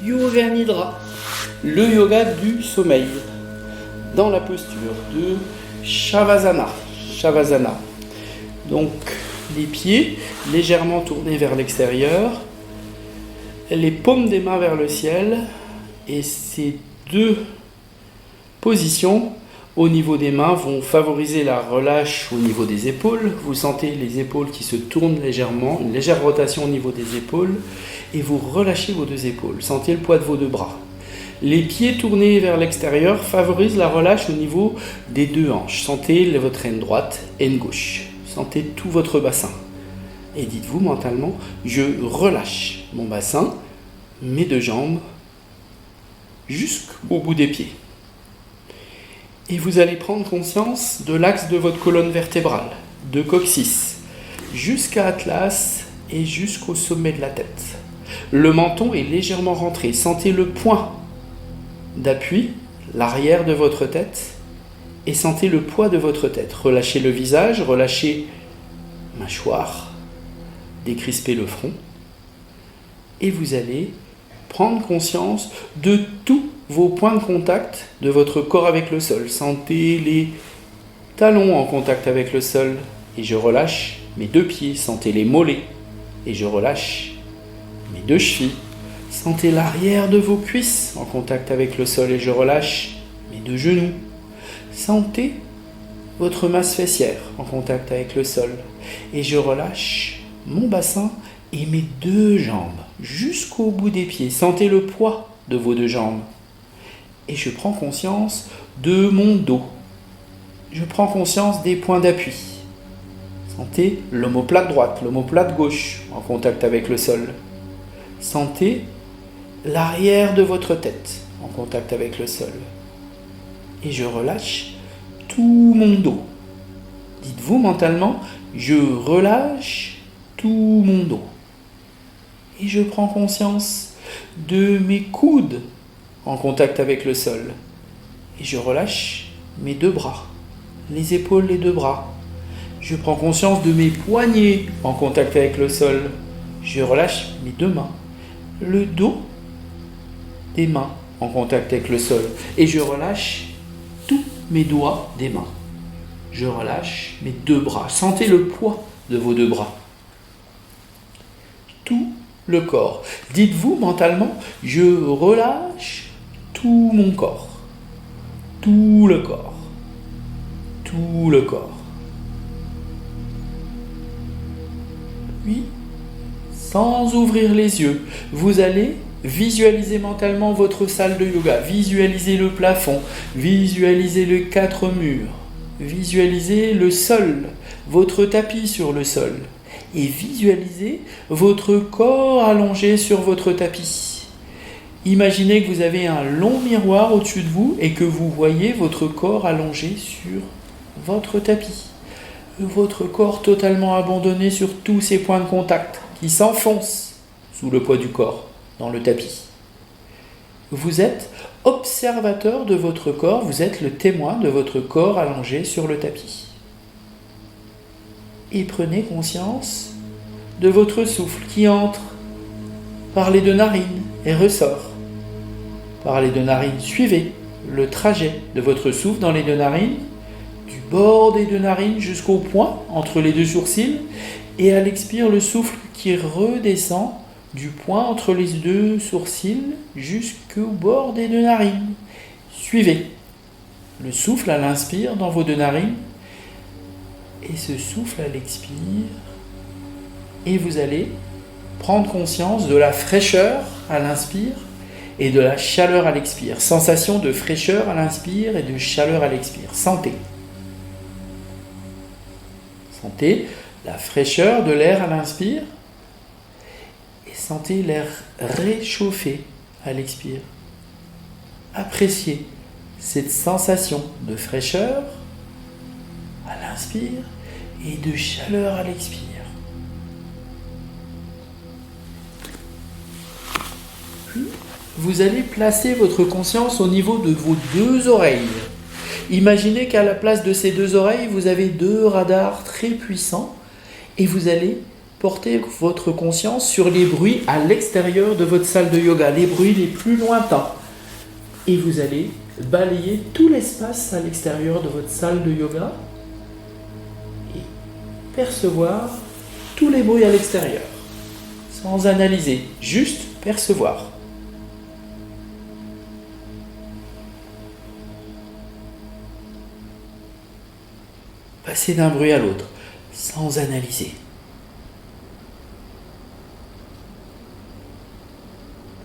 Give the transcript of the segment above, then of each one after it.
Yoga Nidra, le yoga du sommeil, dans la posture de Shavasana. Shavasana. Donc, les pieds légèrement tournés vers l'extérieur, les paumes des mains vers le ciel, et ces deux positions au niveau des mains vont favoriser la relâche au niveau des épaules. Vous sentez les épaules qui se tournent légèrement, une légère rotation au niveau des épaules, et vous relâchez vos deux épaules. Sentez le poids de vos deux bras. Les pieds tournés vers l'extérieur favorisent la relâche au niveau des deux hanches. Sentez votre aine droite, aine gauche. Sentez tout votre bassin. Et dites-vous mentalement, je relâche mon bassin, mes deux jambes, jusqu'au bout des pieds. Et vous allez prendre conscience de l'axe de votre colonne vertébrale, de coccyx, jusqu'à Atlas et jusqu'au sommet de la tête. Le menton est légèrement rentré. Sentez le point d'appui, l'arrière de votre tête, et sentez le poids de votre tête. Relâchez le visage, relâchez mâchoire, décrispez le front, et vous allez prendre conscience de tous vos points de contact de votre corps avec le sol. Sentez les talons en contact avec le sol, et je relâche mes deux pieds. Sentez les mollets, et je relâche mes deux chevilles. Sentez l'arrière de vos cuisses en contact avec le sol, et je relâche mes deux genoux. Sentez votre masse fessière en contact avec le sol, et je relâche mon bassin et mes deux jambes jusqu'au bout des pieds. Sentez le poids de vos deux jambes. Et je prends conscience de mon dos. Je prends conscience des points d'appui. Sentez l'omoplate droite, l'omoplate gauche en contact avec le sol. Sentez l'arrière de votre tête en contact avec le sol. Et je relâche tout mon dos. Dites-vous mentalement, je relâche tout mon dos. Et je prends conscience de mes coudes en contact avec le sol. Et je relâche mes deux bras, les épaules, les deux bras. Je prends conscience de mes poignets en contact avec le sol. Je relâche mes deux mains, le dos des mains en contact avec le sol. Et je relâche tous mes doigts des mains. Je relâche mes deux bras. Sentez le poids de vos deux bras. Tout le corps. Dites-vous mentalement, je relâche tout mon corps. Tout le corps. Tout le corps. Puis, sans ouvrir les yeux, vous allez visualiser mentalement votre salle de yoga. Visualisez le plafond. Visualisez les quatre murs. Visualisez le sol, votre tapis sur le sol. Et visualisez votre corps allongé sur votre tapis. Imaginez que vous avez un long miroir au-dessus de vous et que vous voyez votre corps allongé sur votre tapis. Votre corps totalement abandonné sur tous ces points de contact qui s'enfoncent sous le poids du corps dans le tapis. Vous êtes observateur de votre corps, vous êtes le témoin de votre corps allongé sur le tapis. Et prenez conscience de votre souffle qui entre par les deux narines et ressort par les deux narines. Suivez le trajet de votre souffle dans les deux narines, du bord des deux narines jusqu'au point entre les deux sourcils, et à l'expire, le souffle qui redescend du point entre les deux sourcils jusqu'au bord des deux narines. Suivez le souffle à l'inspire dans vos deux narines, et ce souffle à l'expire, et vous allez prendre conscience de la fraîcheur à l'inspire et de la chaleur à l'expire. Sensation de fraîcheur à l'inspire et de chaleur à l'expire. Sentez. Sentez la fraîcheur de l'air à l'inspire et sentez l'air réchauffé à l'expire. Appréciez cette sensation de fraîcheur à l'inspire et de chaleur à l'expire. Puis, vous allez placer votre conscience au niveau de vos deux oreilles. Imaginez qu'à la place de ces deux oreilles, vous avez deux radars très puissants et vous allez Portez votre conscience sur les bruits à l'extérieur de votre salle de yoga, les bruits les plus lointains. Et vous allez balayer tout l'espace à l'extérieur de votre salle de yoga et percevoir tous les bruits à l'extérieur, sans analyser, juste percevoir. Passez d'un bruit à l'autre, sans analyser.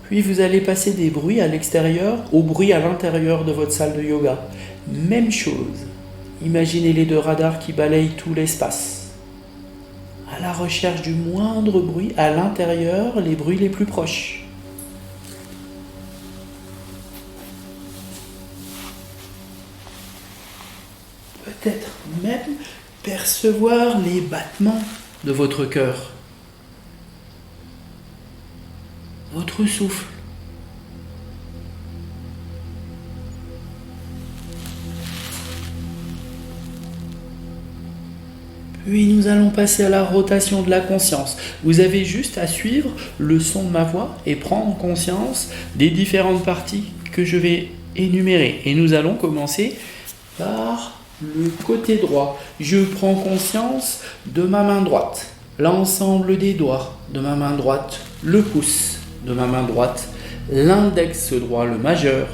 Puis vous allez passer des bruits à l'extérieur aux bruits à l'intérieur de votre salle de yoga. Même chose. Imaginez les deux radars qui balayent tout l'espace. À la recherche du moindre bruit à l'intérieur, les bruits les plus proches. Peut-être même percevoir les battements de votre cœur. Votre souffle. Puis nous allons passer à la rotation de la conscience. Vous avez juste à suivre le son de ma voix et prendre conscience des différentes parties que je vais énumérer. Et nous allons commencer par le côté droit. Je prends conscience de ma main droite, l'ensemble des doigts de ma main droite, le pouce de ma main droite, l'index droit, le majeur,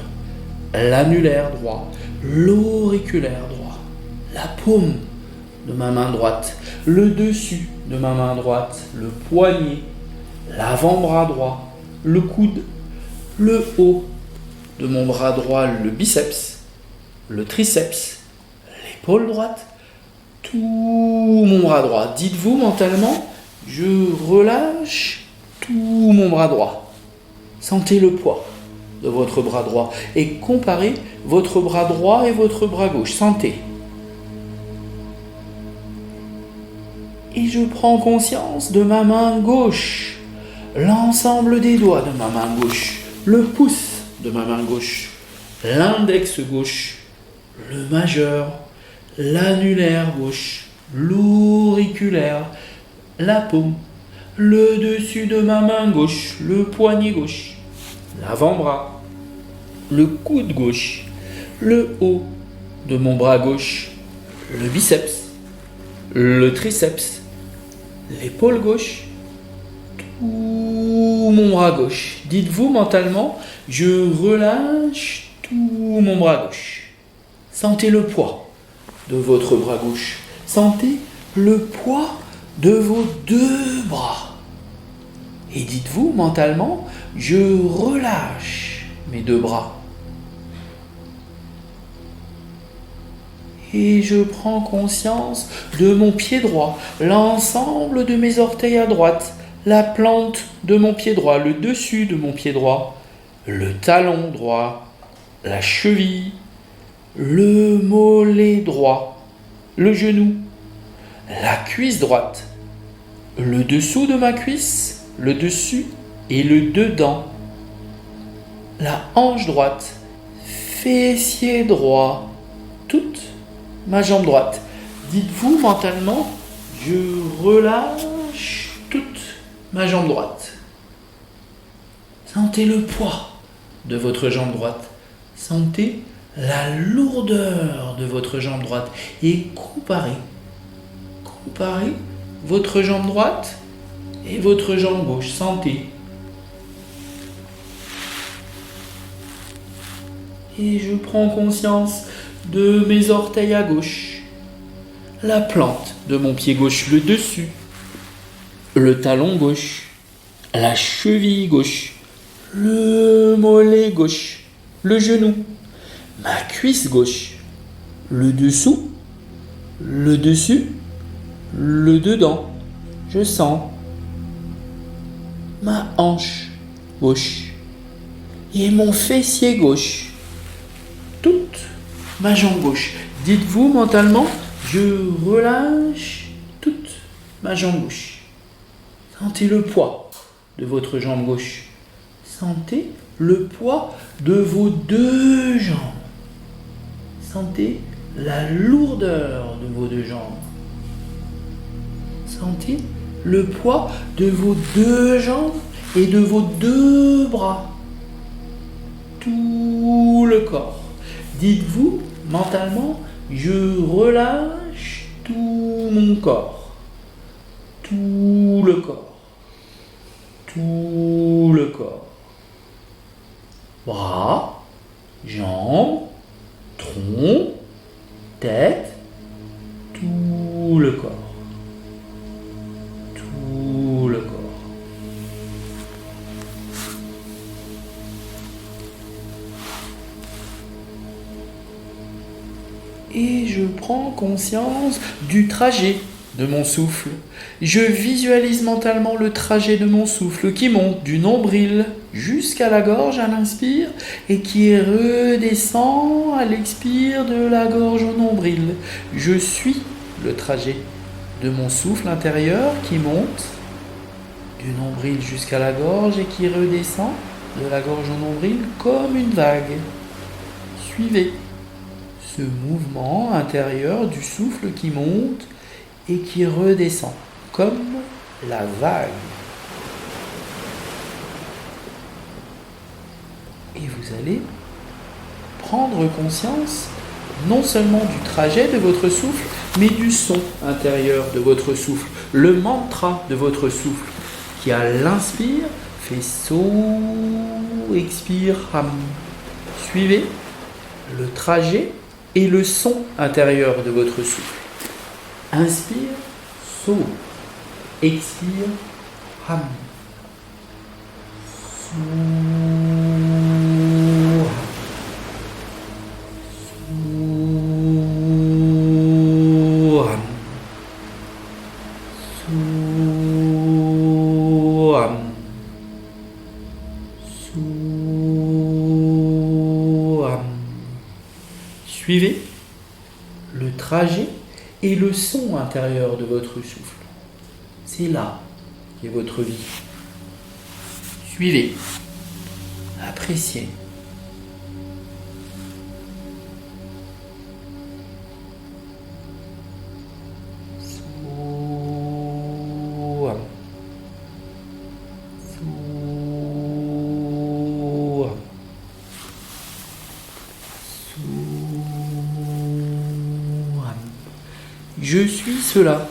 l'annulaire droit, l'auriculaire droit, la paume de ma main droite, le dessus de ma main droite, le poignet, l'avant-bras droit, le coude, le haut de mon bras droit, le biceps, le triceps, l'épaule droite, tout mon bras droit. Dites-vous mentalement, je relâche tout mon bras droit. Sentez le poids de votre bras droit et comparez votre bras droit et votre bras gauche. Sentez. Et je prends conscience de ma main gauche, l'ensemble des doigts de ma main gauche, le pouce de ma main gauche, l'index gauche, le majeur, l'annulaire gauche, l'auriculaire, la paume, le dessus de ma main gauche, le poignet gauche, l'avant-bras, le coude gauche, le haut de mon bras gauche, le biceps, le triceps, l'épaule gauche, tout mon bras gauche. Dites-vous mentalement, je relâche tout mon bras gauche. Sentez le poids de votre bras gauche. Sentez le poids de vos deux bras. Et dites-vous mentalement, je relâche mes deux bras. Et je prends conscience de mon pied droit, l'ensemble de mes orteils à droite, la plante de mon pied droit, le dessus de mon pied droit, le talon droit, la cheville, le mollet droit, le genou, la cuisse droite, le dessous de ma cuisse, le dessus et le dedans, la hanche droite, fessier droit, toute ma jambe droite. Dites-vous mentalement, je relâche toute ma jambe droite. Sentez le poids de votre jambe droite. Sentez la lourdeur de votre jambe droite. Et comparez votre jambe droite et votre jambe gauche. Sentez. Et je prends conscience de mes orteils à gauche, la plante de mon pied gauche, le dessus, le talon gauche, la cheville gauche, le mollet gauche, le genou, ma cuisse gauche, le dessous, le dessus, le dedans. Je sens ma hanche gauche et mon fessier gauche, toute ma jambe gauche. Dites-vous mentalement, je relâche toute ma jambe gauche. Sentez le poids de votre jambe gauche. Sentez le poids de vos deux jambes. Sentez la lourdeur de vos deux jambes. Sentez le poids de vos 2 jambes et de vos 2 bras. Tout le corps. Dites-vous mentalement, je relâche tout mon corps. Tout le corps. Tout le corps. Bras, jambes, tronc, tête, tout le corps. Tout le corps. Et je prends conscience du trajet de mon souffle. Je visualise mentalement le trajet de mon souffle qui monte du nombril jusqu'à la gorge à l'inspire et qui redescend à l'expire de la gorge au nombril. Je suis le trajet de mon souffle intérieur qui monte du nombril jusqu'à la gorge et qui redescend de la gorge au nombril comme une vague. Suivez ce mouvement intérieur du souffle qui monte et qui redescend comme la vague. Et vous allez prendre conscience non seulement du trajet de votre souffle, mais du son intérieur de votre souffle, le mantra de votre souffle, qui à l'inspire fait so, expire ham. Suivez le trajet et le son intérieur de votre souffle. Inspire, so. Expire, ham. So, ham. So, ham. So, ham. Suivez le trajet et le son intérieur de votre souffle. C'est là qu'est votre vie. Suivez, appréciez. So, so, so. Je suis cela.